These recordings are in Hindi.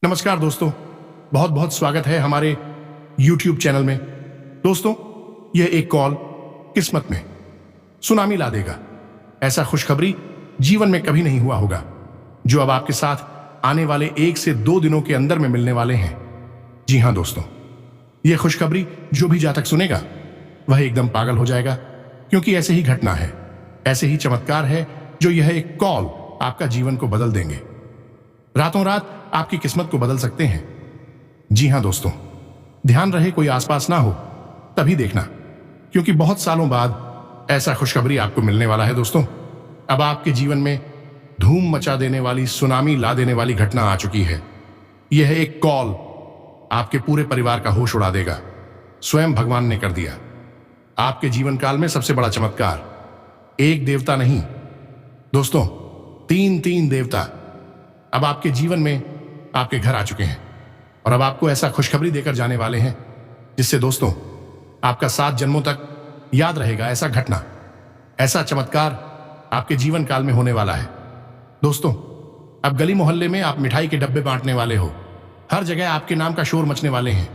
नमस्कार दोस्तों, बहुत बहुत स्वागत है हमारे YouTube चैनल में। दोस्तों, यह एक कॉल किस्मत में सुनामी ला देगा। ऐसा खुशखबरी जीवन में कभी नहीं हुआ होगा जो अब आपके साथ आने वाले 1 से 2 दिनों के अंदर में मिलने वाले हैं। जी हां दोस्तों, यह खुशखबरी जो भी जातक सुनेगा वह एकदम पागल हो जाएगा, क्योंकि ऐसे ही घटना है, ऐसे ही चमत्कार है जो यह एक कॉल आपका जीवन को बदल देंगे, रातों रात आपकी किस्मत को बदल सकते हैं। जी हां दोस्तों, ध्यान रहे कोई आसपास ना हो तभी देखना, क्योंकि बहुत सालों बाद ऐसा खुशखबरी आपको मिलने वाला है। दोस्तों, अब आपके जीवन में धूम मचा देने वाली, सुनामी ला देने वाली घटना आ चुकी है। यह एक कॉल आपके पूरे परिवार का होश उड़ा देगा। स्वयं भगवान ने कर दिया आपके जीवन काल में सबसे बड़ा चमत्कार। एक देवता नहीं दोस्तों, 3 देवता अब आपके जीवन में आपके घर आ चुके हैं और अब आपको ऐसा खुशखबरी देकर जाने वाले हैं जिससे दोस्तों आपका 7 जन्मों तक याद रहेगा। ऐसा घटना, ऐसा चमत्कार आपके जीवन काल में होने वाला है। दोस्तों, अब गली मोहल्ले में आप मिठाई के डब्बे बांटने वाले हो, हर जगह आपके नाम का शोर मचने वाले हैं।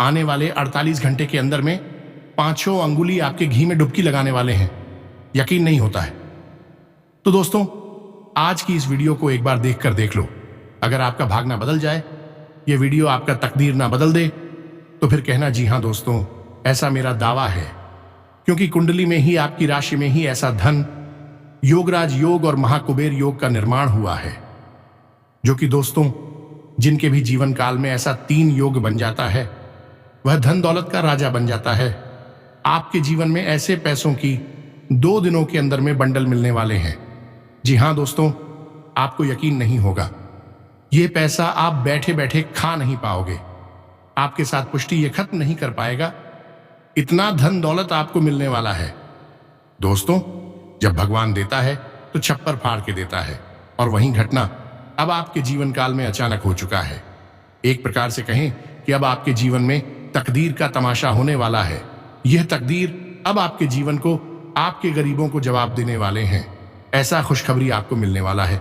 आने वाले 48 घंटे के अंदर में 5 अंगुली आपके घी में डुबकी लगाने वाले हैं। यकीन नहीं होता है तो दोस्तों, आज की इस वीडियो को एक बार देखकर देख लो। अगर आपका भाग ना बदल जाए, यह वीडियो आपका तकदीर ना बदल दे, तो फिर कहना जी हां दोस्तों, ऐसा मेरा दावा है, क्योंकि कुंडली में ही, आपकी राशि में ही ऐसा धन, योगराज योग और महाकुबेर योग का निर्माण हुआ है, जो कि दोस्तों जिनके भी जीवन काल में ऐसा 3 योग बन जाता है, वह धन दौलत का राजा बन जाता है। आपके जीवन में ऐसे पैसों की 2 दिनों के अंदर में बंडल मिलने वाले हैं। जी हां दोस्तों, आपको यकीन नहीं होगा, यह पैसा आप बैठे बैठे खा नहीं पाओगे, आपके साथ पुष्टि यह खत्म नहीं कर पाएगा। इतना धन दौलत आपको मिलने वाला है। दोस्तों, जब भगवान देता है तो छप्पर फाड़ के देता है, और वही घटना अब आपके जीवन काल में अचानक हो चुका है। एक प्रकार से कहें कि अब आपके जीवन में तकदीर का तमाशा होने वाला है। यह तकदीर अब आपके जीवन को, आपके गरीबों को जवाब देने वाले हैं। ऐसा खुशखबरी आपको मिलने वाला है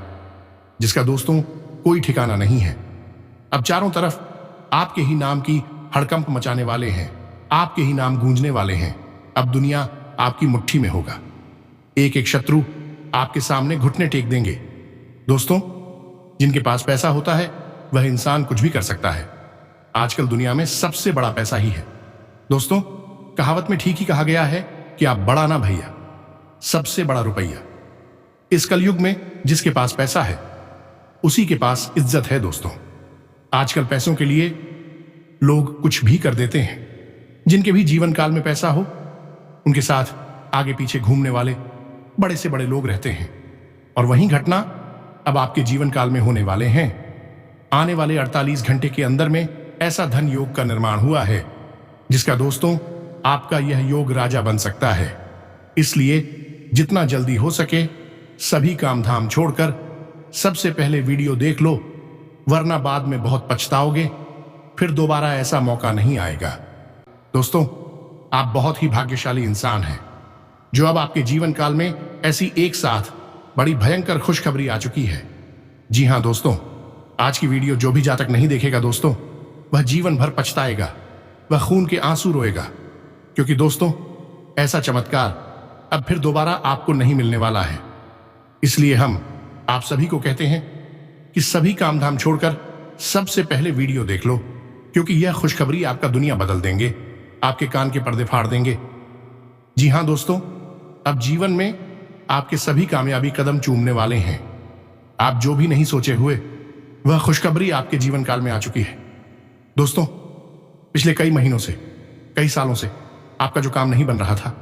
जिसका दोस्तों कोई ठिकाना नहीं है। अब चारों तरफ आपके ही नाम की हड़कंप मचाने वाले हैं, आपके ही नाम गूंजने वाले हैं। अब दुनिया आपकी मुट्ठी में होगा। एक एक शत्रु आपके सामने घुटने टेक देंगे। दोस्तों, जिनके पास पैसा होता है वह इंसान कुछ भी कर सकता है। आजकल दुनिया में सबसे बड़ा पैसा ही है। दोस्तों, कहावत में ठीक ही कहा गया है कि आप बड़ा ना भैया, सबसे बड़ा रुपया। इस कलयुग में जिसके पास पैसा है उसी के पास इज्जत है। दोस्तों, आजकल पैसों के लिए लोग कुछ भी कर देते हैं। जिनके भी जीवन काल में पैसा हो, उनके साथ आगे पीछे घूमने वाले बड़े से बड़े लोग रहते हैं। और वही घटना अब आपके जीवन काल में होने वाले हैं। आने वाले 48 घंटे के अंदर में ऐसा धन योग का निर्माण हुआ है जिसका दोस्तों आपका यह योग राजा बन सकता है। इसलिए जितना जल्दी हो सके सभी काम धाम छोड़कर सबसे पहले वीडियो देख लो, वरना बाद में बहुत पछताओगे। फिर दोबारा ऐसा मौका नहीं आएगा। दोस्तों, आप बहुत ही भाग्यशाली इंसान हैं जो अब आपके जीवन काल में ऐसी एक साथ बड़ी भयंकर खुशखबरी आ चुकी है। जी हां दोस्तों, आज की वीडियो जो भी जातक नहीं देखेगा दोस्तों, वह जीवन भर पछताएगा, वह खून के आंसू रोएगा, क्योंकि दोस्तों ऐसा चमत्कार अब फिर दोबारा आपको नहीं मिलने वाला है। इसलिए हम आप सभी को कहते हैं कि सभी काम धाम छोड़कर सबसे पहले वीडियो देख लो, क्योंकि यह खुशखबरी आपका दुनिया बदल देंगे, आपके कान के पर्दे फाड़ देंगे। जी हां दोस्तों, अब जीवन में आपके सभी कामयाबी कदम चूमने वाले हैं। आप जो भी नहीं सोचे हुए वह खुशखबरी आपके जीवन काल में आ चुकी है। दोस्तों, पिछले कई महीनों से, कई सालों से आपका जो काम नहीं बन रहा था,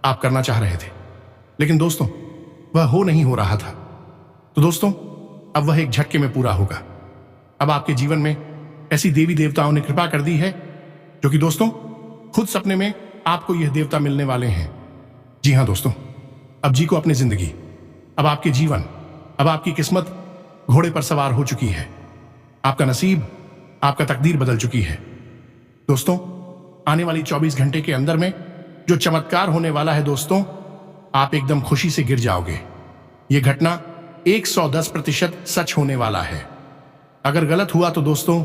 आप करना चाह रहे थे, लेकिन दोस्तों वह हो रहा था, तो दोस्तों अब वह एक झटके में पूरा होगा। अब आपके जीवन में ऐसी देवी देवताओं ने कृपा कर दी है जो कि दोस्तों खुद सपने में आपको यह देवता मिलने वाले हैं। जी हां दोस्तों, अब जी को अपनी जिंदगी, अब आपके जीवन, अब आपकी किस्मत घोड़े पर सवार हो चुकी है। आपका नसीब, आपका तकदीर बदल चुकी है। दोस्तों, आने वाली 24 घंटे के अंदर में जो चमत्कार होने वाला है दोस्तों, आप एकदम खुशी से गिर जाओगे। यह घटना 110% सच होने वाला है। अगर गलत हुआ तो दोस्तों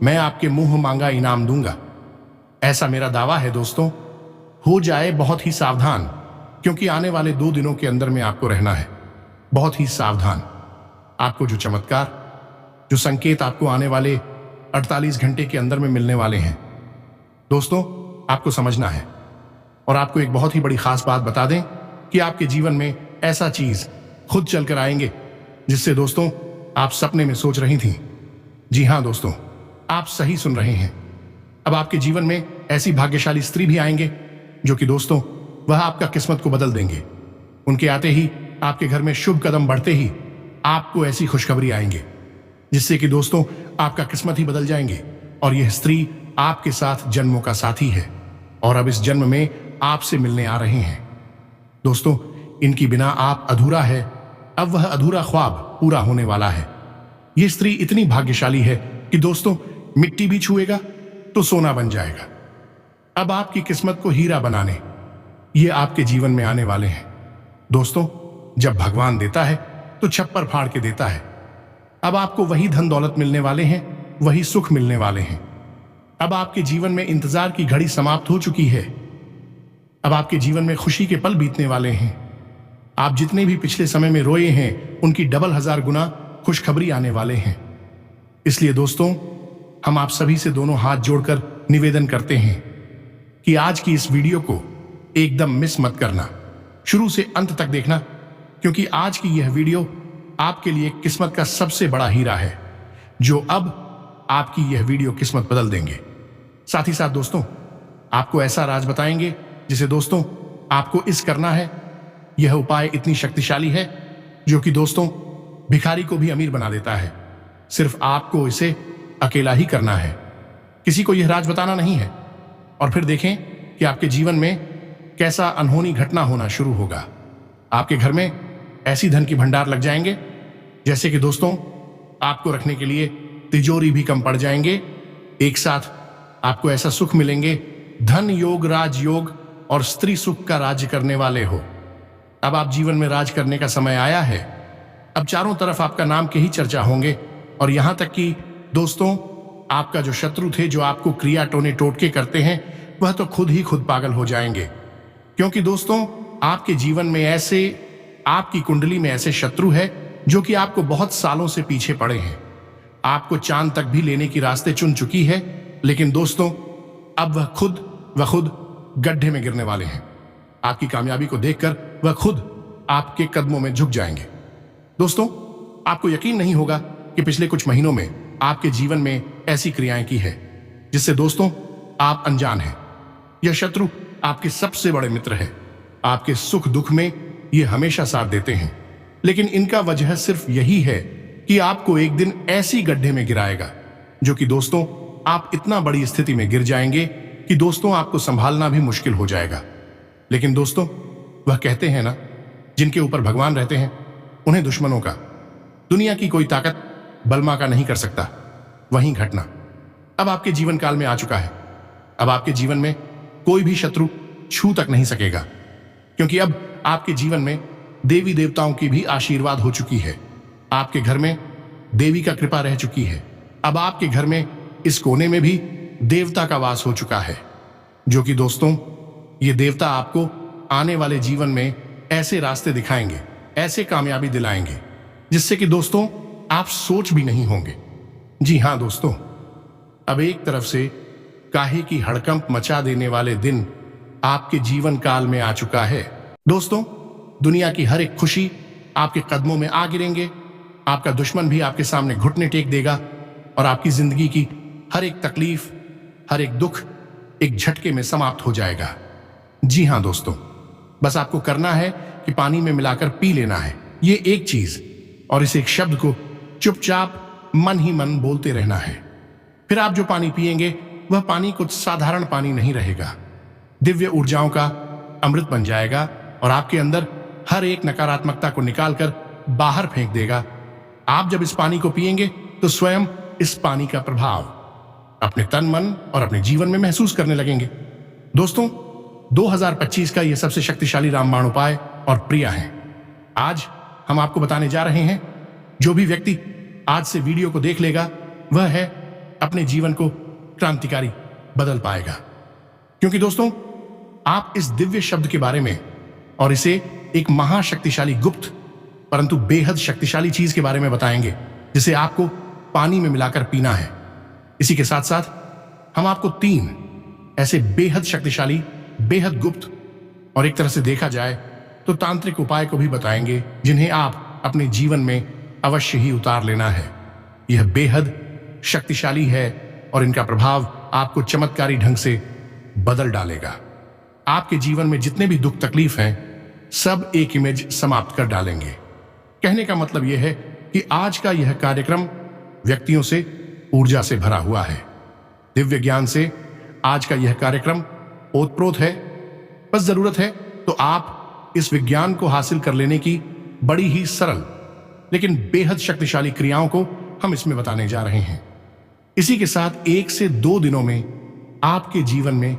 मैं आपके मुंह मांगा इनाम दूंगा, ऐसा मेरा दावा है। दोस्तों हो जाए बहुत ही सावधान, क्योंकि आने वाले 2 दिनों के अंदर में आपको रहना है बहुत ही सावधान। आपको जो चमत्कार, जो संकेत आपको आने वाले 48 घंटे के अंदर में मिलने वाले हैं, दोस्तों आपको समझना है। और आपको एक बहुत ही बड़ी खास बात बता दें कि आपके जीवन में ऐसा चीज खुद चलकर आएंगे जिससे दोस्तों आप सपने में सोच रही थी। जी हां दोस्तों, आप सही सुन रहे हैं। अब आपके जीवन में ऐसी भाग्यशाली स्त्री भी आएंगे जो कि दोस्तों वह आपका किस्मत को बदल देंगे। उनके आते ही आपके घर में शुभ कदम बढ़ते ही आपको ऐसी खुशखबरी आएंगे जिससे कि दोस्तों आपका किस्मत ही बदल जाएंगे। और यह स्त्री आपके साथ जन्मों का साथी है और अब इस जन्म में आपसे मिलने आ रहे हैं। दोस्तों इनकी बिना आप अधूरा है, अब वह अधूरा ख्वाब पूरा होने वाला है। यह स्त्री इतनी भाग्यशाली है कि दोस्तों मिट्टी भी छुएगा तो सोना बन जाएगा। अब आपकी किस्मत को हीरा बनाने ये आपके जीवन में आने वाले हैं। दोस्तों जब भगवान देता है तो छप्पर फाड़ के देता है। अब आपको वही धन दौलत मिलने वाले हैं, वही सुख मिलने वाले हैं। अब आपके जीवन में इंतजार की घड़ी समाप्त हो चुकी है। अब आपके जीवन में खुशी के पल बीतने वाले हैं। आप जितने भी पिछले समय में रोए हैं उनकी डबल 1000 गुना खुशखबरी आने वाले हैं। इसलिए दोस्तों हम आप सभी से दोनों हाथ जोड़कर निवेदन करते हैं कि आज की इस वीडियो को एकदम मिस मत करना, शुरू से अंत तक देखना, क्योंकि आज की यह वीडियो आपके लिए किस्मत का सबसे बड़ा हीरा है जो अब आपकी यह वीडियो किस्मत बदल देंगे। साथ ही साथ दोस्तों आपको ऐसा राज बताएंगे जिसे दोस्तों आपको इस करना है। यह उपाय इतनी शक्तिशाली है जो कि दोस्तों भिखारी को भी अमीर बना देता है। सिर्फ आपको इसे अकेला ही करना है, किसी को यह राज बताना नहीं है। और फिर देखें कि आपके जीवन में कैसा अनहोनी घटना होना शुरू होगा। आपके घर में ऐसी धन की भंडार लग जाएंगे जैसे कि दोस्तों आपको रखने के लिए तिजोरी भी कम पड़ जाएंगे। एक साथ आपको ऐसा सुख मिलेंगे, धन योग, राज योग और स्त्री सुख का राज्य करने वाले हो। अब आप जीवन में राज करने का समय आया है। अब चारों तरफ आपका नाम के ही चर्चा होंगे और यहां तक कि दोस्तों आपका जो शत्रु थे, जो आपको क्रिया टोने टोटके करते हैं, वह तो खुद ही खुद पागल हो जाएंगे। क्योंकि दोस्तों आपके जीवन में ऐसे, आपकी कुंडली में ऐसे शत्रु है जो कि आपको बहुत सालों से पीछे पड़े हैं। आपको चांद तक भी लेने की रास्ते चुन चुकी है, लेकिन दोस्तों अब वह खुद गड्ढे में गिरने वाले हैं। आपकी कामयाबी को देखकर वह खुद आपके कदमों में झुक जाएंगे। दोस्तों आपको यकीन नहीं होगा कि पिछले कुछ महीनों में आपके जीवन में ऐसी क्रियाएं की है जिससे दोस्तों आप अनजान हैं। यह शत्रु आपके सबसे बड़े मित्र है। आपके सुख दुख में ये हमेशा साथ देते हैं, लेकिन इनका वजह सिर्फ यही है कि आपको एक दिन ऐसी गड्ढे में गिराएगा जो कि दोस्तों आप इतना बड़ी स्थिति में गिर जाएंगे कि दोस्तों आपको संभालना भी मुश्किल हो जाएगा। लेकिन दोस्तों वह कहते हैं ना, जिनके ऊपर भगवान रहते हैं उन्हें दुश्मनों का दुनिया की कोई ताकत बलमा का नहीं कर सकता। वही घटना अब आपके जीवन काल में आ चुका है। अब आपके जीवन में कोई भी शत्रु छू तक नहीं सकेगा, क्योंकि अब आपके जीवन में देवी देवताओं की भी आशीर्वाद हो चुकी है। आपके घर में देवी का कृपा रह चुकी है। अब आपके घर में इस कोने में भी देवता का वास हो चुका है, जो कि दोस्तों ये देवता आपको आने वाले जीवन में ऐसे रास्ते दिखाएंगे, ऐसे कामयाबी दिलाएंगे जिससे कि दोस्तों आप सोच भी नहीं होंगे। जी हां दोस्तों, अब एक तरफ से काहे की हड़कंप मचा देने वाले दिन आपके जीवन काल में आ चुका है। दोस्तों दुनिया की हर एक खुशी आपके कदमों में आ गिरेंगे। आपका दुश्मन भी आपके सामने घुटने टेक देगा और आपकी जिंदगी की हर एक तकलीफ, हर एक दुख एक झटके में समाप्त हो जाएगा। जी हां दोस्तों, बस आपको करना है कि पानी में मिलाकर पी लेना है ये एक चीज, और इस एक शब्द को चुपचाप मन ही मन बोलते रहना है। फिर आप जो पानी पिएंगे वह पानी कुछ साधारण पानी नहीं रहेगा, दिव्य ऊर्जाओं का अमृत बन जाएगा और आपके अंदर हर एक नकारात्मकता को निकालकर बाहर फेंक देगा। आप जब इस पानी को पिएंगे तो स्वयं इस पानी का प्रभाव अपने तन मन और अपने जीवन में महसूस करने लगेंगे। दोस्तों 2025 का यह सबसे शक्तिशाली रामबाण उपाय और क्रिया है। आज हम आपको बताने जा रहे हैं। जो भी व्यक्ति आज से वीडियो को देख लेगा वह है अपने जीवन को क्रांतिकारी बदल पाएगा। क्योंकि दोस्तों, आप इस दिव्य शब्द के बारे में और इसे एक महाशक्तिशाली गुप्त परंतु बेहद शक्तिशाली चीज के बारे में बताएंगे, जिसे आपको पानी में मिलाकर पीना है। इसी के साथ साथ हम आपको 3 ऐसे बेहद शक्तिशाली, बेहद गुप्त और एक तरह से देखा जाए तो तांत्रिक उपाय को भी बताएंगे, जिन्हें आप अपने जीवन में अवश्य ही उतार लेना है। यह बेहद शक्तिशाली है और इनका प्रभाव आपको चमत्कारी ढंग से बदल डालेगा। आपके जीवन में जितने भी दुख तकलीफ हैं, सब एक इमेज समाप्त कर डालेंगे। कहने का मतलब यह है कि आज का यह कार्यक्रम व्यक्तियों से, ऊर्जा से भरा हुआ है। दिव्य ज्ञान से आज का यह कार्यक्रम ओतप्रोत है। बस जरूरत है तो आप इस विज्ञान को हासिल कर लेने की बड़ी ही सरल लेकिन बेहद शक्तिशाली क्रियाओं को हम इसमें बताने जा रहे हैं। इसी के साथ 1 से 2 दिनों में आपके जीवन में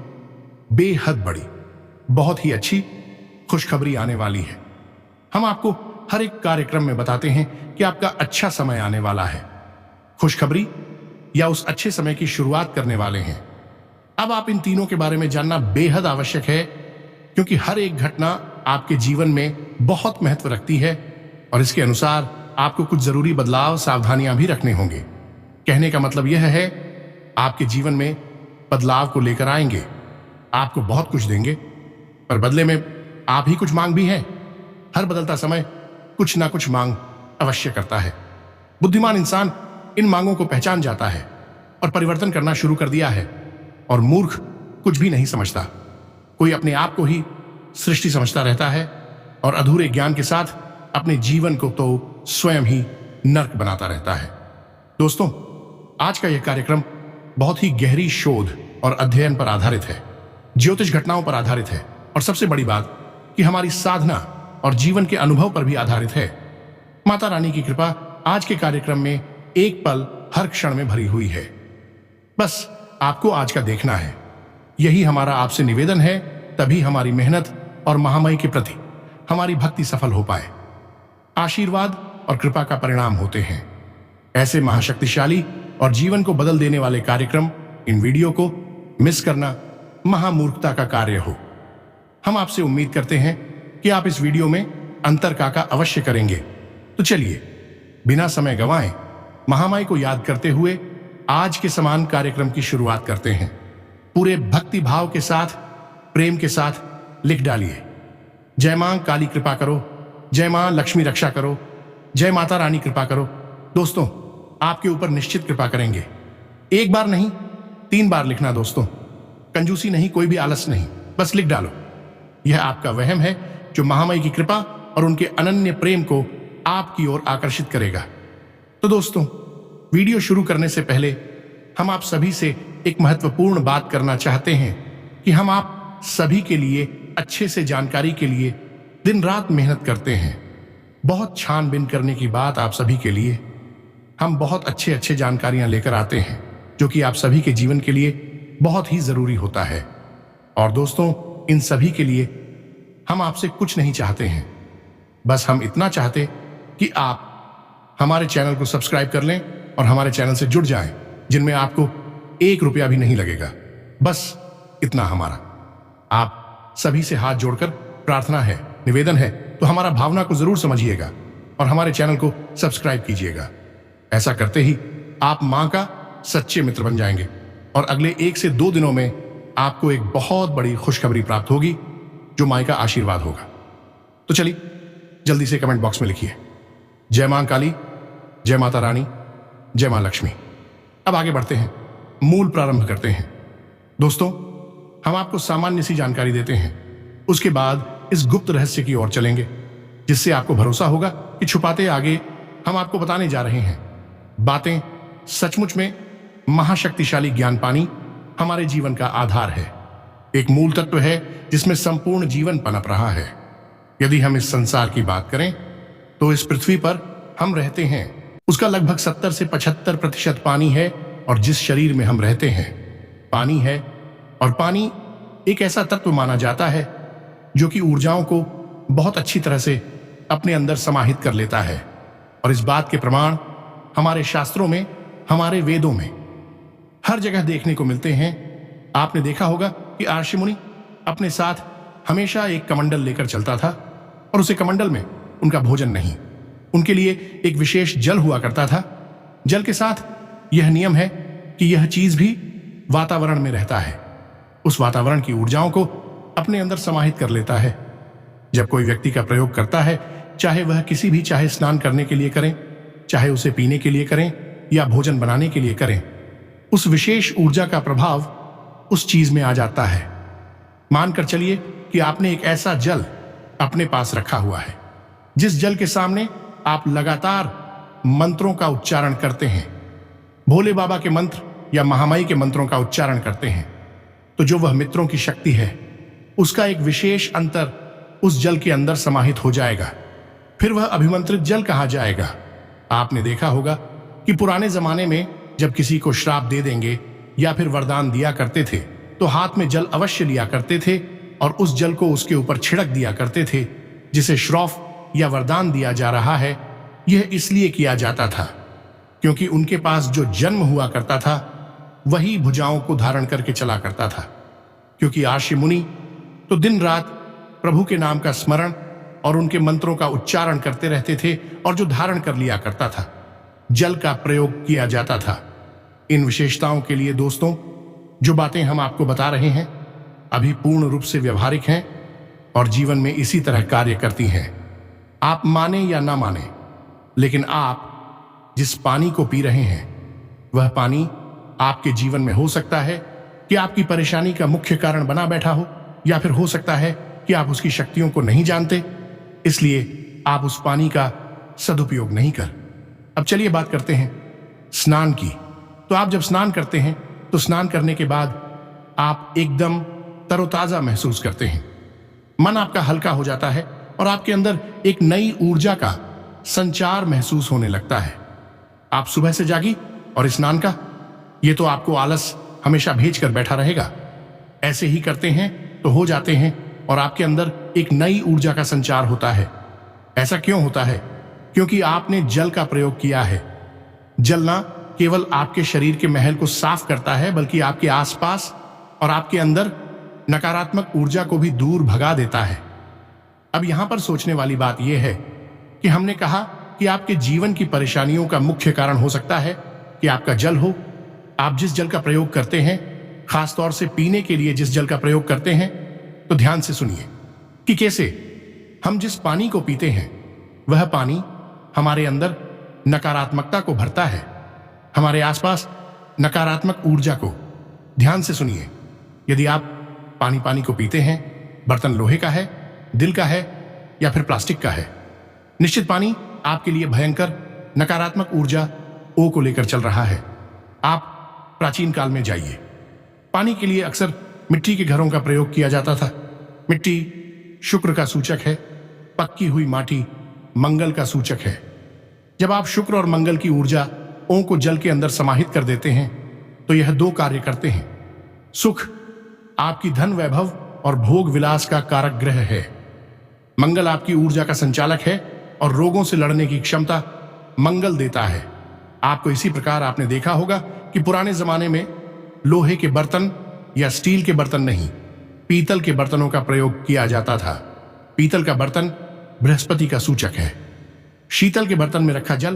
बेहद बड़ी, बहुत ही अच्छी खुशखबरी आने वाली है। हम आपको हर एक कार्यक्रम में बताते हैं कि आपका अच्छा समय आने वाला है। खुशखबरी या उस अच्छे समय की शुरुआत करने वाले हैं। अब आप इन तीनों के बारे में जानना बेहद आवश्यक है, क्योंकि हर एक घटना आपके जीवन में बहुत महत्व रखती है और इसके अनुसार आपको कुछ जरूरी बदलाव, सावधानियां भी रखने होंगे। कहने का मतलब यह है, आपके जीवन में बदलाव को लेकर आएंगे, आपको बहुत कुछ देंगे, पर बदले में आप ही कुछ मांग भी हैं। हर बदलता समय कुछ ना कुछ मांग अवश्य करता है। बुद्धिमान इंसान इन मांगों को पहचान जाता है और परिवर्तन करना शुरू कर दिया है, और मूर्ख कुछ भी नहीं समझता। कोई अपने आप को ही सृष्टि समझता रहता है और अधूरे ज्ञान के साथ अपने जीवन को तो स्वयं ही नर्क बनाता रहता है। दोस्तों, आज का यह कार्यक्रम बहुत ही गहरी शोध और अध्ययन पर आधारित है, ज्योतिष घटनाओं पर आधारित है, और सबसे बड़ी बात कि हमारी साधना और जीवन के अनुभव पर भी आधारित है। माता रानी की कृपा आज के कार्यक्रम में एक पल हर क्षण में भरी हुई है। बस आपको आज का देखना है। यही हमारा आपसे निवेदन है, तभी हमारी मेहनत और महामाई के प्रति हमारी भक्ति सफल हो पाए। आशीर्वाद और कृपा का परिणाम होते हैं ऐसे महाशक्तिशाली और जीवन को बदल देने वाले कार्यक्रम। इन वीडियो को मिस करना महामूर्खता का कार्य हो। हम आपसे उम्मीद करते हैं कि आप इस वीडियो में अंतर काका अवश्य करेंगे। तो चलिए बिना समय गंवाए महामाई को याद करते हुए आज के समान कार्यक्रम की शुरुआत करते हैं। पूरे भक्ति भाव के साथ, प्रेम के साथ लिख डालिए, जय मां काली कृपा करो, जय मां लक्ष्मी रक्षा करो, जय माता रानी कृपा करो। दोस्तों, आपके ऊपर निश्चित कृपा करेंगे। 1 बार नहीं, 3 बार लिखना दोस्तों। कंजूसी नहीं, कोई भी आलस नहीं, बस लिख डालो। यह आपका वहम है जो महामाई की कृपा और उनके अनन्य प्रेम को आपकी ओर आकर्षित करेगा। तो दोस्तों, वीडियो शुरू करने से पहले हम आप सभी से एक महत्वपूर्ण बात करना चाहते हैं कि हम आप सभी के लिए अच्छे से जानकारी के लिए दिन रात मेहनत करते हैं। बहुत छानबीन करने की बात आप सभी के लिए हम बहुत अच्छे जानकारियां लेकर आते हैं, जो कि आप सभी के जीवन के लिए बहुत ही जरूरी होता है। और दोस्तों, इन सभी के लिए हम आपसे कुछ नहीं चाहते हैं, बस हम इतना चाहते कि आप हमारे चैनल को सब्सक्राइब कर लें और हमारे चैनल से जुड़ जाएं, जिनमें आपको 1 रुपया भी नहीं लगेगा। बस इतना हमारा आप सभी से हाथ जोड़कर प्रार्थना है, निवेदन है, तो हमारा भावना को जरूर समझिएगा और हमारे चैनल को सब्सक्राइब कीजिएगा। ऐसा करते ही आप मां का सच्चे मित्र बन जाएंगे और अगले 1 से 2 दिनों में आपको एक बहुत बड़ी खुशखबरी प्राप्त होगी, जो मां का आशीर्वाद होगा। तो चलिए जल्दी से कमेंट बॉक्स में लिखिए, जय मां काली, जय माता रानी, जय मां लक्ष्मी। अब आगे बढ़ते हैं, मूल प्रारंभ करते हैं। दोस्तों, हम आपको सामान्य सी जानकारी देते हैं, उसके बाद इस गुप्त रहस्य की ओर चलेंगे, जिससे आपको भरोसा होगा कि छुपाते आगे हम आपको बताने जा रहे हैं बातें सचमुच में महाशक्तिशाली ज्ञान पानी हमारे जीवन का आधार है। एक मूल तत्व है जिसमें संपूर्ण जीवन पनप रहा है। यदि हम इस संसार की बात करें तो इस पृथ्वी पर हम रहते हैं, उसका लगभग 70 से 75% पानी है, और जिस शरीर में हम रहते हैं पानी है, और पानी एक ऐसा तत्व माना जाता है जो कि ऊर्जाओं को बहुत अच्छी तरह से अपने अंदर समाहित कर लेता है। और इस बात के प्रमाण हमारे शास्त्रों में हमारे वेदों में हर जगह देखने को मिलते हैं। आपने देखा होगा कि आर्षि मुनि अपने साथ हमेशा एक कमंडल लेकर चलता था और उसे कमंडल में उनका भोजन नहीं, उनके लिए एक विशेष जल हुआ करता था। जल के साथ यह नियम है कि यह चीज भी वातावरण में रहता है, उस वातावरण की ऊर्जाओं को अपने अंदर समाहित कर लेता है। जब कोई व्यक्ति का प्रयोग करता है, चाहे वह किसी भी, चाहे स्नान करने के लिए करें, चाहे उसे पीने के लिए करें या भोजन बनाने के लिए करें, उस विशेष ऊर्जा का प्रभाव उस चीज में आ जाता है। मानकर चलिए कि आपने एक ऐसा जल अपने पास रखा हुआ है जिस जल के सामने आप लगातार मंत्रों का उच्चारण करते हैं, भोले बाबा के मंत्र या महामाई के मंत्रों का उच्चारण करते हैं, तो जो वह मित्रों की शक्ति है उसका एक विशेष अंतर उस जल के अंदर समाहित हो जाएगा। फिर वह अभिमंत्रित जल कहा जाएगा। आपने देखा होगा कि पुराने जमाने में जब किसी को श्राप दे देंगे या फिर वरदान दिया करते थे तो हाथ में जल अवश्य लिया करते थे और उस जल को उसके ऊपर छिड़क दिया करते थे। जिसे श्राप या वरदान दिया जा रहा है, यह इसलिए किया जाता था क्योंकि उनके पास जो जन्म हुआ करता था वही भुजाओं को धारण करके चला करता था। क्योंकि आर्षि मुनि तो दिन रात प्रभु के नाम का स्मरण और उनके मंत्रों का उच्चारण करते रहते थे और जो धारण कर लिया करता था, जल का प्रयोग किया जाता था। इन विशेषताओं के लिए दोस्तों, जो बातें हम आपको बता रहे हैं अभी पूर्ण रूप से व्यवहारिक हैं और जीवन में इसी तरह कार्य करती हैं। आप माने या ना माने, लेकिन आप जिस पानी को पी रहे हैं वह पानी आपके जीवन में हो सकता है कि आपकी परेशानी का मुख्य कारण बना बैठा हो, या फिर हो सकता है कि आप उसकी शक्तियों को नहीं जानते, इसलिए आप उस पानी का सदुपयोग नहीं कर। अब चलिए बात करते हैं स्नान की। तो आप जब स्नान करते हैं तो स्नान करने के बाद आप एकदम तरोताजा महसूस करते हैं, मन आपका हल्का हो जाता है और आपके अंदर एक नई ऊर्जा का संचार महसूस होने लगता है। आप सुबह से जागी और स्नान का ये तो आपको आलस हमेशा भेज कर बैठा रहेगा। ऐसे ही करते हैं तो हो जाते हैं और आपके अंदर एक नई ऊर्जा का संचार होता है। ऐसा क्यों होता है? क्योंकि आपने जल का प्रयोग किया है। जल ना केवल आपके शरीर के महल को साफ करता है, बल्कि आपके आसपास और आपके अंदर नकारात्मक ऊर्जा को भी दूर भगा देता है। अब यहां पर सोचने वाली बात यह है कि हमने कहा कि आपके जीवन की परेशानियों का मुख्य कारण हो सकता है कि आपका जल हो। आप जिस जल का प्रयोग करते हैं, खासतौर से पीने के लिए जिस जल का प्रयोग करते हैं, तो ध्यान से सुनिए कि कैसे हम जिस पानी को पीते हैं वह पानी हमारे अंदर नकारात्मकता को भरता है, हमारे आसपास नकारात्मक ऊर्जा को। ध्यान से सुनिए, यदि आप पानी को पीते हैं, बर्तन लोहे का है, दिल का है या फिर प्लास्टिक का है, निश्चित पानी आपके लिए भयंकर नकारात्मक ऊर्जा ओ को लेकर चल रहा है। आप प्राचीन काल में जाइए, पानी के लिए अक्सर मिट्टी के घरों का प्रयोग किया जाता था। मिट्टी शुक्र का सूचक है, पक्की हुई माटी मंगल का सूचक है। जब आप शुक्र और मंगल की ऊर्जा ओ को जल के अंदर समाहित कर देते हैं तो यह दो कार्य करते हैं। सुख आपकी धन वैभव और भोग विलास का कारक ग्रह है। मंगल आपकी ऊर्जा का संचालक है और रोगों से लड़ने की क्षमता मंगल देता है। आपको इसी प्रकार आपने देखा होगा कि पुराने जमाने में लोहे के बर्तन या स्टील के बर्तन नहीं, पीतल के बर्तनों का प्रयोग किया जाता था। पीतल का बर्तन बृहस्पति का सूचक है। शीतल के बर्तन में रखा जल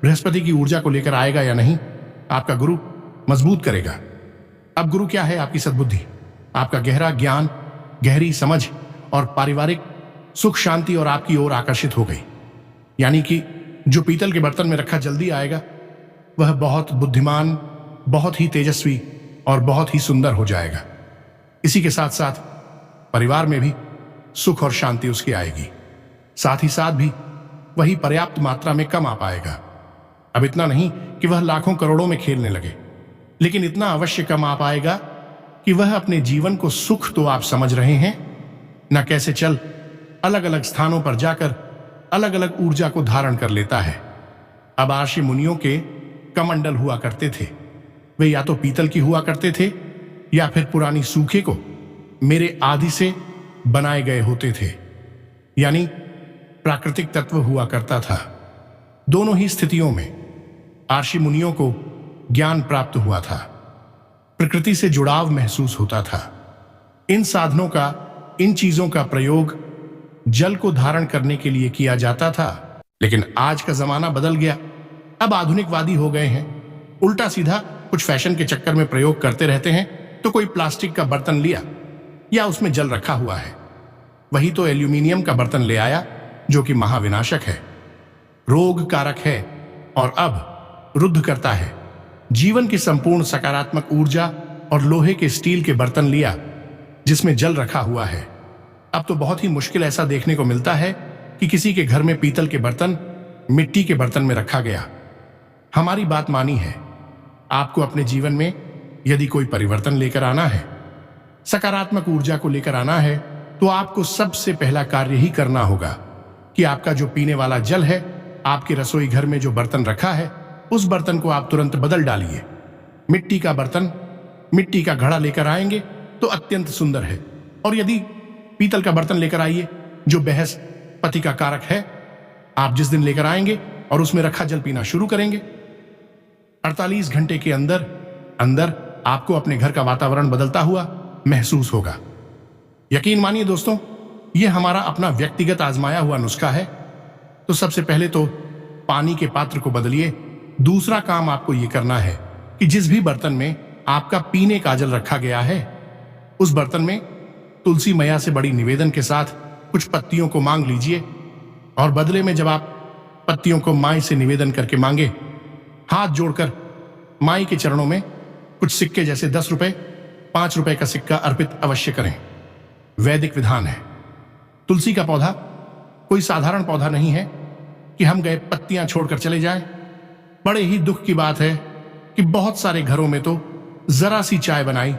बृहस्पति की ऊर्जा को लेकर आएगा या नहीं, आपका गुरु मजबूत करेगा। अब गुरु क्या है? आपकी सद्बुद्धि, आपका गहरा ज्ञान, गहरी समझ और पारिवारिक सुख शांति और आपकी ओर आकर्षित हो गई। यानी कि जो पीतल के बर्तन में रखा जल्दी आएगा वह बहुत बुद्धिमान, बहुत ही तेजस्वी और बहुत ही सुंदर हो जाएगा। इसी के साथ साथ परिवार में भी सुख और शांति उसकी आएगी। साथ ही साथ भी वही पर्याप्त मात्रा में कम आ पाएगा। अब इतना नहीं कि वह लाखों करोड़ों में खेलने लगे, लेकिन इतना अवश्य कम आ पाएगा कि वह अपने जीवन को सुख तो आप समझ रहे हैं न कैसे चल अलग अलग स्थानों पर जाकर अलग अलग ऊर्जा को धारण कर लेता है। अब आर्षि मुनियों के कमंडल हुआ करते थे, वे या तो पीतल की हुआ करते थे या फिर पुरानी सूखे को मेरे आदि से बनाए गए होते थे, यानी प्राकृतिक तत्व हुआ करता था। दोनों ही स्थितियों में आर्षि मुनियों को ज्ञान प्राप्त हुआ था, प्रकृति से जुड़ाव महसूस होता था। इन साधनों का, इन चीजों का प्रयोग जल को धारण करने के लिए किया जाता था। लेकिन आज का जमाना बदल गया। अब आधुनिकवादी हो गए हैं, उल्टा सीधा कुछ फैशन के चक्कर में प्रयोग करते रहते हैं। तो कोई प्लास्टिक का बर्तन लिया या उसमें जल रखा हुआ है, वही तो एल्यूमिनियम का बर्तन ले आया जो कि महाविनाशक है, रोग कारक है और अब रुद्ध करता है। जीवन की संपूर्ण सकारात्मक ऊर्जा और लोहे के स्टील के बर्तन लिया जिसमें जल रखा हुआ है। अब तो बहुत ही मुश्किल ऐसा देखने को मिलता है कि किसी के घर में पीतल के बर्तन मिट्टी के बर्तन में रखा गया। हमारी बात मानी है। आपको अपने जीवन में यदि कोई परिवर्तन लेकर आना है, सकारात्मक ऊर्जा को लेकर आना है, तो आपको सबसे पहला कार्य ही करना होगा कि आपका जो पीने वाला जल है, आपके रसोई घर में जो बर्तन रखा है, उस बर्तन को आप तुरंत बदल डालिए। मिट्टी का बर्तन, मिट्टी का घड़ा लेकर आएंगे तो अत्यंत सुंदर है। और यदि पीतल का बर्तन लेकर आइए जो बहस पति का कारक है, आप जिस दिन लेकर आएंगे और उसमें रखा जल पीना शुरू करेंगे, 48 घंटे के अंदर अंदर आपको अपने घर का वातावरण बदलता हुआ महसूस होगा। यकीन मानिए दोस्तों, यह हमारा अपना व्यक्तिगत आजमाया हुआ नुस्खा है। तो सबसे पहले तो पानी के पात्र को बदलिए। दूसरा काम आपको यह करना है कि जिस भी बर्तन में आपका पीने का जल रखा गया है, उस बर्तन में तुलसी मैया से बड़ी निवेदन के साथ कुछ पत्तियों को मांग लीजिए। और बदले में जब आप पत्तियों को माई से निवेदन करके मांगे, हाथ जोड़कर माई के चरणों में कुछ सिक्के जैसे 10 रुपए, 5 रुपए का सिक्का अर्पित अवश्य करें। वैदिक विधान है। तुलसी का पौधा कोई साधारण पौधा नहीं है कि हम गए पत्तियां छोड़कर चले जाएं। बड़े ही दुख की बात है कि बहुत सारे घरों में तो जरा सी चाय बनाई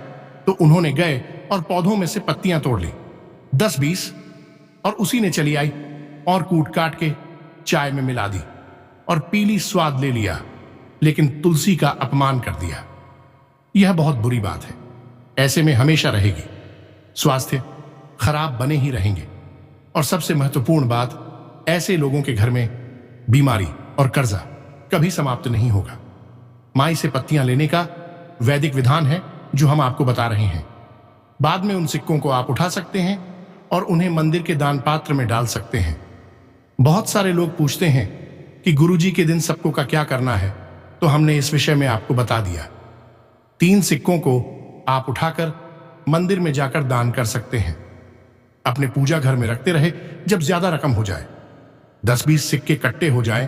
तो उन्होंने गए और पौधों में से पत्तियां तोड़ ली 10-20, और उसी ने चली आई और कूट काट के चाय में मिला दी और पीली स्वाद ले लिया, लेकिन तुलसी का अपमान कर दिया। यह बहुत बुरी बात है। ऐसे में हमेशा रहेगी, स्वास्थ्य खराब बने ही रहेंगे। और सबसे महत्वपूर्ण बात, ऐसे लोगों के घर में बीमारी और कर्जा कभी समाप्त नहीं होगा। माई से पत्तियां लेने का वैदिक विधान है जो हम आपको बता रहे हैं। बाद में उन सिक्कों को आप उठा सकते हैं और उन्हें मंदिर के दान पात्र में डाल सकते हैं। बहुत सारे लोग पूछते हैं कि गुरुजी के दिन सबको का क्या करना है, तो हमने इस विषय में आपको बता दिया। 3 सिक्कों को आप उठाकर मंदिर में जाकर दान कर सकते हैं। अपने पूजा घर में रखते रहे। जब ज्यादा रकम हो जाए, 10-20 सिक्के इकट्ठे हो जाए,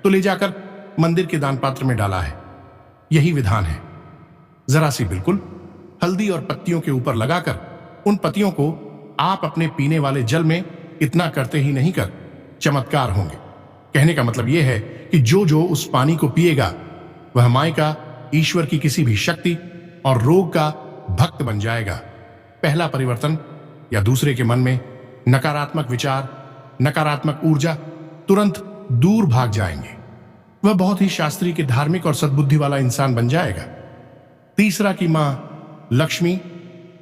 तो ले जाकर मंदिर के दान पात्र में डाला है। यही विधान है। जरा सी बिल्कुल हल्दी और पत्तियों के ऊपर लगाकर उन पत्तियों को आप अपने पीने वाले जल में इतना करते ही नहीं कर चमत्कार होंगे। कहने का मतलब यह है कि जो जो उस पानी को पिएगा वह माई का, ईश्वर की किसी भी शक्ति और रोग का भक्त बन जाएगा। पहला परिवर्तन या दूसरे के मन में नकारात्मक विचार, नकारात्मक ऊर्जा तुरंत दूर भाग जाएंगे। वह बहुत ही शास्त्रीय के धार्मिक और सद्बुद्धि वाला इंसान बन जाएगा। तीसरा की मां लक्ष्मी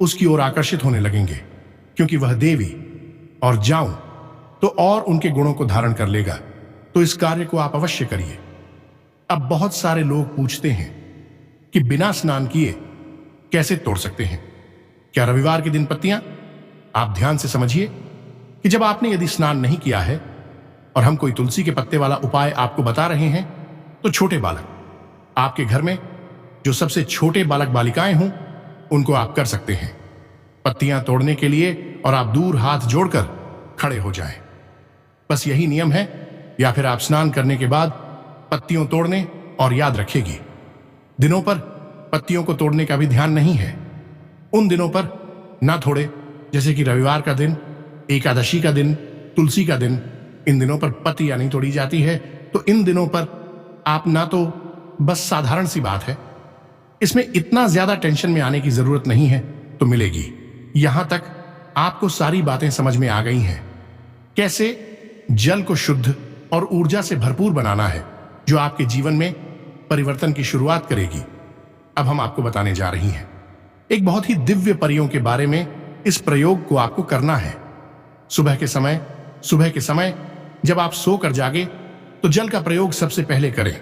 उसकी ओर आकर्षित होने लगेंगे, क्योंकि वह देवी और जाऊं तो और उनके गुणों को धारण कर लेगा। तो इस कार्य को आप अवश्य करिए। अब बहुत सारे लोग पूछते हैं कि बिना स्नान किए कैसे तोड़ सकते हैं? क्या रविवार के दिन पत्तियां? आप ध्यान से समझिए कि जब आपने यदि स्नान नहीं किया है और हम कोई तुलसी के पत्ते वाला उपाय आपको बता रहे हैं, तो छोटे बालक, आपके घर में जो सबसे छोटे बालक बालिकाएं हों, उनको आप कर सकते हैं पत्तियां तोड़ने के लिए, और आप दूर हाथ जोड़कर खड़े हो जाएं। बस यही नियम है। या फिर आप स्नान करने के बाद पत्तियों तोड़ने, और याद रखिएगी, दिनों पर पत्तियों को तोड़ने का भी ध्यान नहीं है। उन दिनों पर ना थोड़े, जैसे कि रविवार का दिन, एकादशी का दिन, तुलसी का दिन। इन दिनों पर पत्तियां नहीं तोड़ी जाती है। तो इन दिनों पर आप ना, तो बस साधारण सी बात है, इसमें इतना ज्यादा टेंशन में आने की जरूरत नहीं है, तो मिलेगी। यहां तक आपको सारी बातें समझ में आ गई हैं। कैसे जल को शुद्ध और ऊर्जा से भरपूर बनाना है, जो आपके जीवन में परिवर्तन की शुरुआत करेगी। अब हम आपको बताने जा रही हैं एक बहुत ही दिव्य परियों के बारे में। इस प्रयोग को आपको करना है सुबह के समय जब आप सोकर जागे, तो जल का प्रयोग सबसे पहले करें।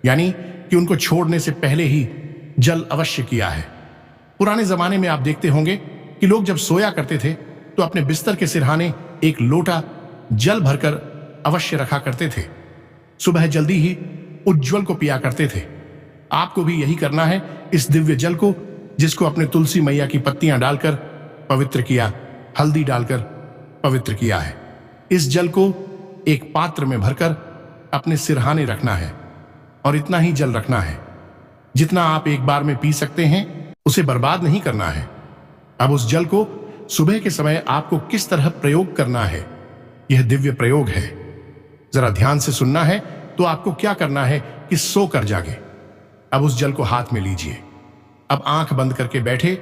यानी कि उनको छोड़ने से पहले ही जल अवश्य किया है। पुराने जमाने में आप देखते होंगे कि लोग जब सोया करते थे तो अपने बिस्तर के सिरहाने एक लोटा जल भरकर अवश्य रखा करते थे। सुबह जल्दी ही उज्ज्वल को पिया करते थे। आपको भी यही करना है। इस दिव्य जल को, जिसको अपने तुलसी मैया की पत्तियां डालकर पवित्र किया, हल्दी डालकर पवित्र किया है, इस जल को एक पात्र में भरकर अपने सिरहाने रखना है और इतना ही जल रखना है जितना आप एक बार में पी सकते हैं। उसे बर्बाद नहीं करना है। अब उस जल को सुबह के समय आपको किस तरह प्रयोग करना है, यह दिव्य प्रयोग है। जरा ध्यान से सुनना है। तो आपको क्या करना है कि सोकर जागे। अब उस जल को हाथ में लीजिए। अब आंख बंद करके बैठे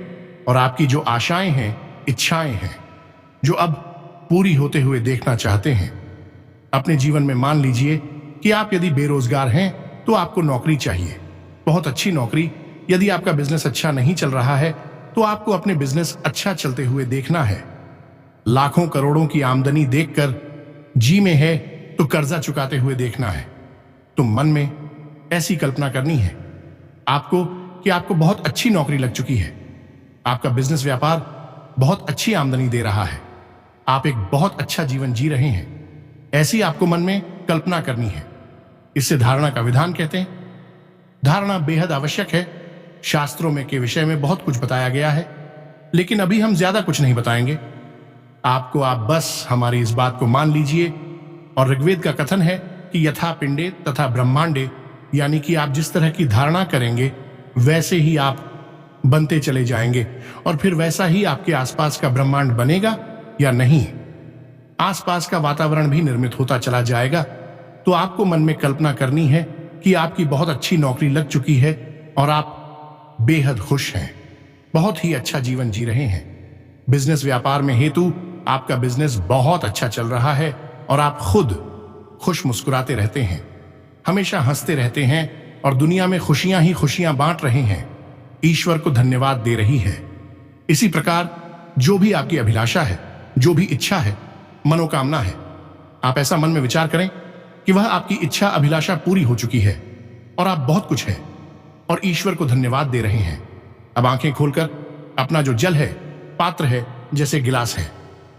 और आपकी जो आशाएं हैं, इच्छाएं हैं, जो अब पूरी होते हुए देखना चाहते हैं, अपने जीवन में मान लीजिए कि आप यदि बेरोजगार हैं तो आपको नौकरी चाहिए, बहुत अच्छी नौकरी। यदि आपका बिजनेस अच्छा नहीं चल रहा है तो आपको अपने बिजनेस अच्छा चलते हुए देखना है। लाखों करोड़ों की आमदनी देखकर जी में है तो कर्जा चुकाते हुए देखना है। तो मन में ऐसी कल्पना करनी है आपको कि आपको बहुत अच्छी नौकरी लग चुकी है, आपका बिजनेस व्यापार बहुत अच्छी आमदनी दे रहा है, आप एक बहुत अच्छा जीवन जी रहे हैं। ऐसी आपको मन में कल्पना करनी है। इससे धारणा का विधान कहते हैं। धारणा बेहद आवश्यक है। शास्त्रों में के विषय में बहुत कुछ बताया गया है, लेकिन अभी हम ज्यादा कुछ नहीं बताएंगे आपको। आप बस हमारी इस बात को मान लीजिए। और ऋग्वेद का कथन है कि यथा पिंडे तथा ब्रह्मांडे, यानी कि आप जिस तरह की धारणा करेंगे वैसे ही आप बनते चले जाएंगे और फिर वैसा ही आपके आसपास का ब्रह्मांड बनेगा या नहीं, आसपास का वातावरण भी निर्मित होता चला जाएगा। तो आपको मन में कल्पना करनी है कि आपकी बहुत अच्छी नौकरी लग चुकी है और आप बेहद खुश हैं, बहुत ही अच्छा जीवन जी रहे हैं। बिजनेस व्यापार में हेतु आपका बिजनेस बहुत अच्छा चल रहा है और आप खुद खुश मुस्कुराते रहते हैं, हमेशा हंसते रहते हैं और दुनिया में खुशियां ही खुशियां बांट रहे हैं, ईश्वर को धन्यवाद दे रही है। इसी प्रकार जो भी आपकी अभिलाषा है, जो भी इच्छा है, मनोकामना है, आप ऐसा मन में विचार करें कि वह आपकी इच्छा अभिलाषा पूरी हो चुकी है और आप बहुत कुछ है और ईश्वर को धन्यवाद दे रहे हैं। अब आंखें खोलकर अपना जो जल है, पात्र है, जैसे गिलास है,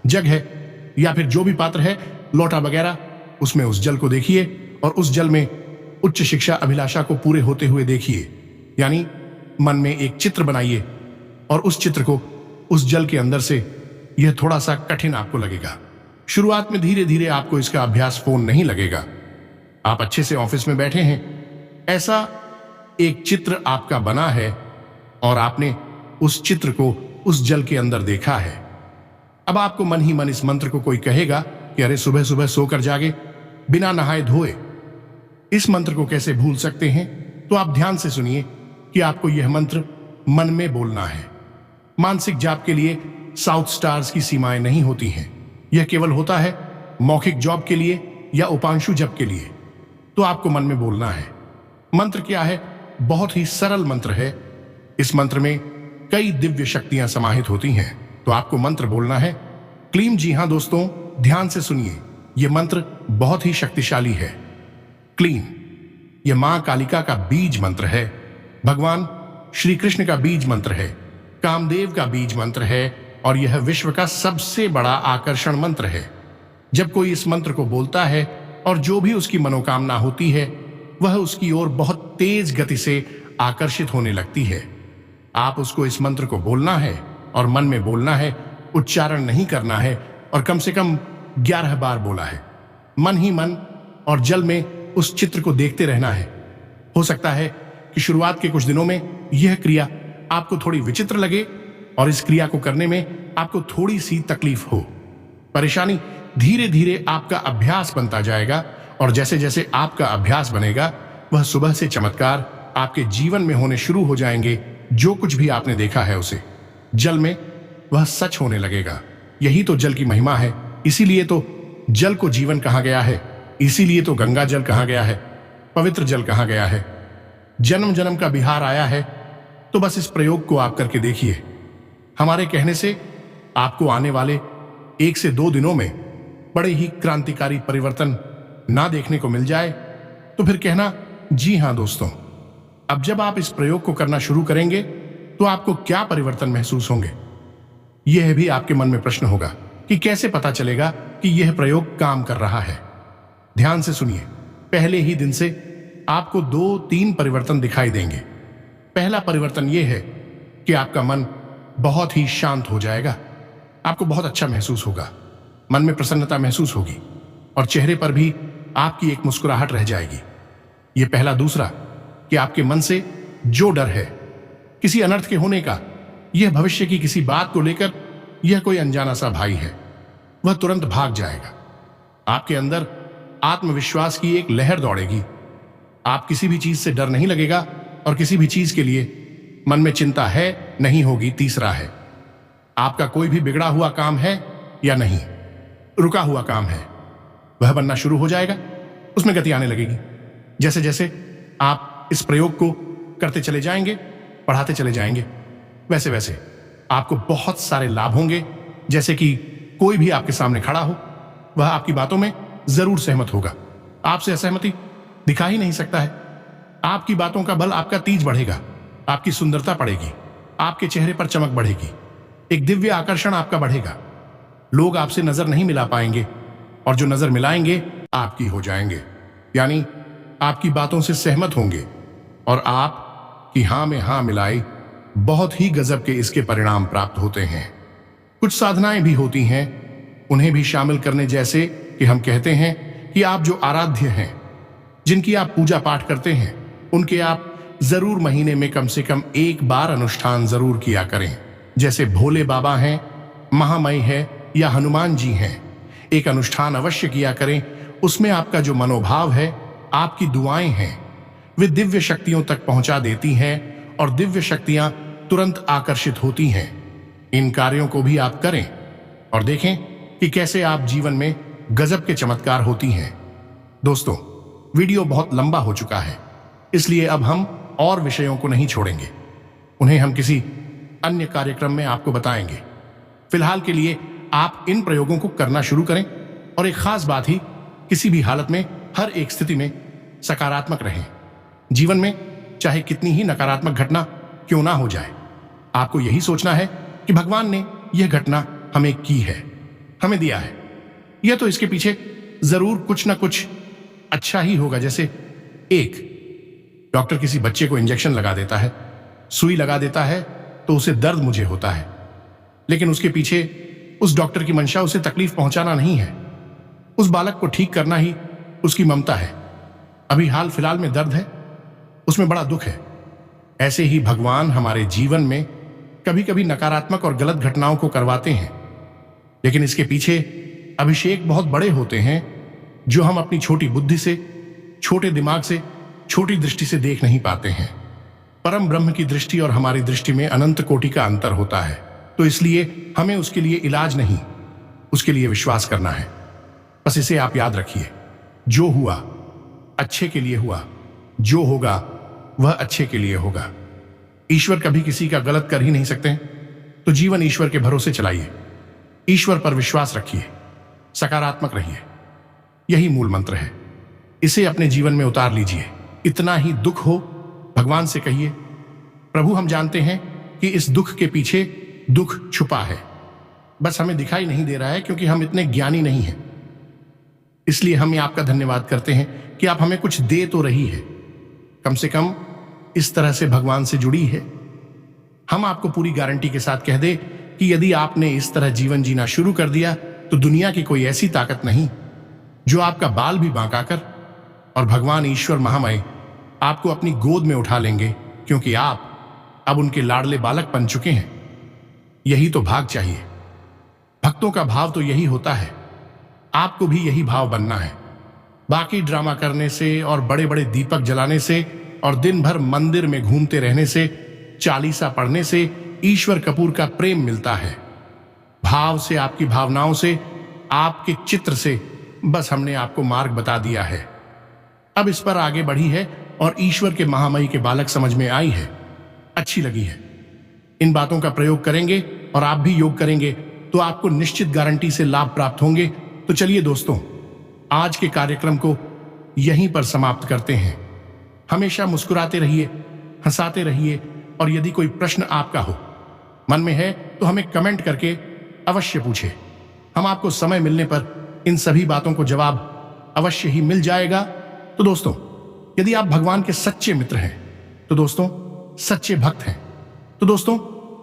जग है या फिर जो भी पात्र है, लोटा वगैरह, उसमें उस जल को देखिए और उस जल में उच्च शिक्षा अभिलाषा को पूरे होते हुए देखिए। यानी मन में एक चित्र बनाइए और उस चित्र को उस जल के अंदर से, यह थोड़ा सा कठिन आपको लगेगा शुरुआत में, धीरे धीरे आपको इसका अभ्यास फोन नहीं लगेगा। आप अच्छे से ऑफिस में बैठे हैं, ऐसा एक चित्र आपका बना है और आपने उस चित्र को उस जल के अंदर देखा है। अब आपको मन ही मन इस मंत्र को कोई कहेगा कि अरे सुबह सुबह सोकर जागे बिना नहाए धोए, इस मंत्र को कैसे भूल सकते हैं? तो आप ध्यान से सुनिए कि आपको यह मंत्र मन में बोलना है। मानसिक जाप के लिए साउथ स्टार्स की सीमाएं नहीं होती हैं, यह केवल होता है मौखिक जॉब के लिए या उपांशु जप के लिए। तो आपको मन में बोलना है। मंत्र क्या है? बहुत ही सरल मंत्र है। इस मंत्र में कई दिव्य शक्तियां समाहित होती हैं। तो आपको मंत्र बोलना है क्लीम। जी हां दोस्तों, ध्यान से सुनिए, यह मंत्र बहुत ही शक्तिशाली है। क्लीम यह मां कालिका का बीज मंत्र है, भगवान श्री कृष्ण का बीज मंत्र है, कामदेव का बीज मंत्र है और यह विश्व का सबसे बड़ा आकर्षण मंत्र है। जब कोई इस मंत्र को बोलता है और जो भी उसकी मनोकामना होती है वह उसकी ओर बहुत तेज गति से आकर्षित होने लगती है। आप उसको इस मंत्र को बोलना है और मन में बोलना है, उच्चारण नहीं करना है और कम से कम 11 बार बोला है। मन ही मन और जल में उस चित्र को देखते रहना है। हो सकता है कि शुरुआत के कुछ दिनों में यह क्रिया आपको थोड़ी विचित्र लगे और इस क्रिया को करने में आपको थोड़ी सी तकलीफ हो, परेशानी। धीरे धीरे आपका अभ्यास बनता जाएगा और जैसे जैसे आपका अभ्यास बनेगा वह सुबह से चमत्कार आपके जीवन में होने शुरू हो जाएंगे। जो कुछ भी आपने देखा है उसे जल में वह सच होने लगेगा। यही तो जल की महिमा है। इसीलिए तो जल को जीवन कहा गया है, इसीलिए तो गंगा जल कहा गया है, पवित्र जल कहा गया है। जन्म जन्म का बिहार आया है। तो बस इस प्रयोग को आप करके देखिए। हमारे कहने से आपको आने वाले 1 से 2 दिनों में बड़े ही क्रांतिकारी परिवर्तन ना देखने को मिल जाए तो फिर कहना जी हां दोस्तों, अब जब आप इस प्रयोग को करना शुरू करेंगे तो आपको क्या परिवर्तन महसूस होंगे? यह भी आपके मन में प्रश्न होगा कि कैसे पता चलेगा कि यह प्रयोग काम कर रहा है। ध्यान से सुनिए, पहले ही दिन से आपको 2-3 परिवर्तन दिखाई देंगे। पहला परिवर्तन यह है कि आपका मन बहुत ही शांत हो जाएगा। आपको बहुत अच्छा महसूस होगा, मन में प्रसन्नता महसूस होगी और चेहरे पर भी आपकी एक मुस्कुराहट रह जाएगी। यह पहला। दूसरा कि आपके मन से जो डर है किसी अनर्थ के होने का, यह भविष्य की किसी बात को लेकर यह कोई अनजाना सा भाई है, वह तुरंत भाग जाएगा। आपके अंदर आत्मविश्वास की एक लहर दौड़ेगी। आप किसी भी चीज से डर नहीं लगेगा और किसी भी चीज के लिए मन में चिंता है नहीं होगी। तीसरा है, आपका कोई भी बिगड़ा हुआ काम है या नहीं, रुका हुआ काम है, वह बनना शुरू हो जाएगा, उसमें गति आने लगेगी। जैसे जैसे आप इस प्रयोग को करते चले जाएंगे, पढ़ाते चले जाएंगे, वैसे वैसे आपको बहुत सारे लाभ होंगे। जैसे कि कोई भी आपके सामने खड़ा हो, वह आपकी बातों में जरूर सहमत होगा। आपसे असहमति दिखा ही नहीं सकता है। आपकी बातों का बल, आपका तीज बढ़ेगा, आपकी सुंदरता बढ़ेगी, आपके चेहरे पर चमक बढ़ेगी, एक दिव्य आकर्षण आपका बढ़ेगा। लोग आपसे नजर नहीं मिला पाएंगे और जो नजर मिलाएंगे आपकी हो जाएंगे, यानी आपकी बातों से सहमत होंगे और आप की हां में हां मिलाई बहुत ही गजब के इसके परिणाम प्राप्त होते हैं। कुछ साधनाएं भी होती हैं, उन्हें भी शामिल करने जैसे कि हम कहते हैं कि आप जो आराध्य हैं, जिनकी आप पूजा पाठ करते हैं, उनके आप जरूर महीने में कम से कम एक बार अनुष्ठान जरूर किया करें। जैसे भोले बाबा हैं, महामय है या हनुमान जी हैं, एक अनुष्ठान अवश्य किया करें। उसमें आपका जो मनोभाव है, आपकी दुआएं हैं, वे दिव्य शक्तियों तक पहुंचा देती हैं और दिव्य शक्तियां तुरंत आकर्षित होती हैं। इन कार्यों को भी आप करें और देखें कि कैसे आप जीवन में गजब के चमत्कार होती हैं। दोस्तों, वीडियो बहुत लंबा हो चुका है, इसलिए अब हम और विषयों को नहीं छोड़ेंगे, उन्हें हम किसी अन्य कार्यक्रम में आपको बताएंगे। फिलहाल के लिए आप इन प्रयोगों को करना शुरू करें और एक खास बात ही, किसी भी हालत में, हर एक स्थिति में सकारात्मक रहें। जीवन में चाहे कितनी ही नकारात्मक घटना क्यों ना हो जाए, आपको यही सोचना है कि भगवान ने यह घटना हमें की है, हमें दिया है, यह तो इसके पीछे जरूर कुछ ना कुछ अच्छा ही होगा। जैसे एक डॉक्टर किसी बच्चे को इंजेक्शन लगा देता है, सुई लगा देता है, तो उसे दर्द मुझे होता है, लेकिन उसके पीछे उस डॉक्टर की मंशा उसे तकलीफ पहुंचाना नहीं है, उस बालक को ठीक करना ही उसकी ममता है। अभी हाल फिलहाल में दर्द है, उसमें बड़ा दुख है। ऐसे ही भगवान हमारे जीवन में कभी कभी नकारात्मक और गलत घटनाओं को करवाते हैं, लेकिन इसके पीछे अभिषेक बहुत बड़े होते हैं जो हम अपनी छोटी बुद्धि से, छोटे दिमाग से, छोटी दृष्टि से देख नहीं पाते हैं। परम ब्रह्म की दृष्टि और हमारी दृष्टि में अनंत कोटि का अंतर होता है, तो इसलिए हमें उसके लिए इलाज नहीं, उसके लिए विश्वास करना है। बस इसे आप याद रखिए, जो हुआ अच्छे के लिए हुआ, जो होगा वह अच्छे के लिए होगा। ईश्वर कभी किसी का गलत कर ही नहीं सकते, तो जीवन ईश्वर के भरोसे चलाइए, ईश्वर पर विश्वास रखिए, सकारात्मक रहिए, यही मूल मंत्र है। इसे अपने जीवन में उतार लीजिए। इतना ही दुख हो, भगवान से कहिए, प्रभु हम जानते हैं कि इस दुख के पीछे दुख छुपा है, बस हमें दिखाई नहीं दे रहा है क्योंकि हम इतने ज्ञानी नहीं हैं। इसलिए हम आपका धन्यवाद करते हैं कि आप हमें कुछ दे तो रही है, कम से कम इस तरह से भगवान से जुड़ी है। हम आपको पूरी गारंटी के साथ कह दे कि यदि आपने इस तरह जीवन जीना शुरू कर दिया, तो दुनिया की कोई ऐसी ताकत नहीं जो आपका बाल भी बांका कर और भगवान ईश्वर महामय आपको अपनी गोद में उठा लेंगे, क्योंकि आप अब उनके लाडले बालक बन चुके हैं। यही तो भाग चाहिए। भक्तों का भाव तो यही होता है, आपको भी यही भाव बनना है। बाकी ड्रामा करने से और बड़े बड़े दीपक जलाने से और दिन भर मंदिर में घूमते रहने से, चालीसा पढ़ने से ईश्वर कपूर का प्रेम मिलता है। भाव से, आपकी भावनाओं से, आपके चित्र से बस हमने आपको मार्ग बता दिया है। अब इस पर आगे बढ़ी है और ईश्वर के महामयी के बालक समझ में आई है, अच्छी लगी है। इन बातों का प्रयोग करेंगे और आप भी योग करेंगे तो आपको निश्चित गारंटी से लाभ प्राप्त होंगे। तो चलिए दोस्तों, आज के कार्यक्रम को यहीं पर समाप्त करते हैं। हमेशा मुस्कुराते रहिए, हंसाते रहिए और यदि कोई प्रश्न आपका हो, मन में है, तो हमें कमेंट करके अवश्य पूछे। हम आपको समय मिलने पर इन सभी बातों को जवाब अवश्य ही मिल जाएगा। तो दोस्तों, यदि आप भगवान के सच्चे मित्र हैं, तो दोस्तों सच्चे भक्त हैं, तो दोस्तों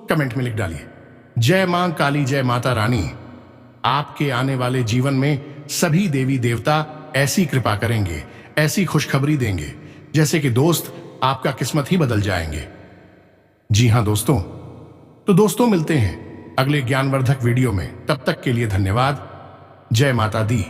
कमेंट में लिख डालिए, जय मां काली, जय माता रानी। आपके आने वाले जीवन में सभी देवी देवता ऐसी कृपा करेंगे, ऐसी खुशखबरी देंगे, जैसे कि दोस्त आपका किस्मत ही बदल जाएंगे। जी हां दोस्तों, तो दोस्तों मिलते हैं अगले ज्ञानवर्धक वीडियो में। तब तक के लिए धन्यवाद। जय माता दी।